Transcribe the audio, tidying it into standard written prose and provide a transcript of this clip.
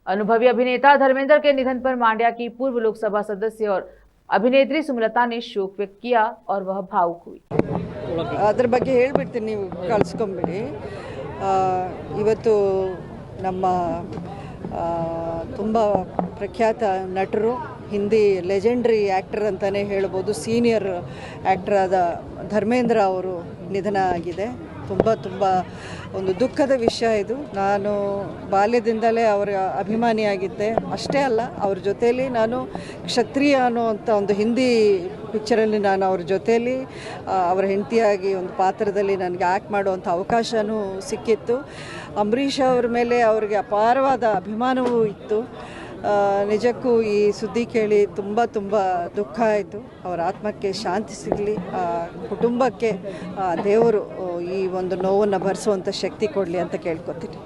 अनुभवी अभिनेता धर्मेंद्र के निधन पर मांड्या की पूर्व लोकसभा सदस्य और अभिनेत्री सुमलता ने शोक व्यक्त किया और वह भावुक हुई। ಅದರ ಬಗ್ಗೆ ಹೇಳ್ಬಿಡ್ತೀನಿ, ನೀವು ಕಳಿಸ್ಕೊಂಬಿಡಿ. ಇವತ್ತು ನಮ್ಮ ತುಂಬ ಪ್ರಖ್ಯಾತ ನಟರು, ಹಿಂದಿ ಲೆಜೆಂಡ್ರಿ ಆ್ಯಕ್ಟರ್ ಅಂತಲೇ ಹೇಳ್ಬೋದು, ಸೀನಿಯರ್ ಆ್ಯಕ್ಟರ್ ಆದ ಧರ್ಮೇಂದ್ರ ಅವರು ನಿಧನ ಆಗಿದೆ. ತುಂಬ ಒಂದು ದುಃಖದ ವಿಷಯ ಇದು. ನಾನು ಬಾಲ್ಯದಿಂದಲೇ ಅವರ ಅಭಿಮಾನಿಯಾಗಿದ್ದೆ. ಅಷ್ಟೇ ಅಲ್ಲ, ಅವ್ರ ಜೊತೆಯಲ್ಲಿ ನಾನು ಕ್ಷತ್ರಿಯ ಅನ್ನುವಂಥ ಒಂದು ಹಿಂದಿ ಪಿಕ್ಚರಲ್ಲಿ ನಾನು ಅವ್ರ ಜೊತೆಯಲ್ಲಿ ಅವರ ಹೆಂಡತಿಯಾಗಿ ಒಂದು ಪಾತ್ರದಲ್ಲಿ ನನಗೆ ಆ್ಯಕ್ಟ್ ಮಾಡುವಂಥ ಅವಕಾಶವೂ ಸಿಕ್ಕಿತ್ತು. ಅಂಬರೀಷ್ ಅವ್ರ ಮೇಲೆ ಅವ್ರಿಗೆ ಅಪಾರವಾದ ಅಭಿಮಾನವೂ ಇತ್ತು. ನಿಜಕ್ಕೂ ಈ ಸುದ್ದಿ ಕೇಳಿ ತುಂಬ ದುಃಖ ಆಯಿತು. ಅವರ ಆತ್ಮಕ್ಕೆ ಶಾಂತಿ ಸಿಗಲಿ, ಕುಟುಂಬಕ್ಕೆ ದೇವರು ಈ ಒಂದು ನೋವನ್ನು ಭರಿಸುವಂಥ ಶಕ್ತಿ ಕೊಡಲಿ ಅಂತ ಕೇಳ್ಕೊತೀನಿ.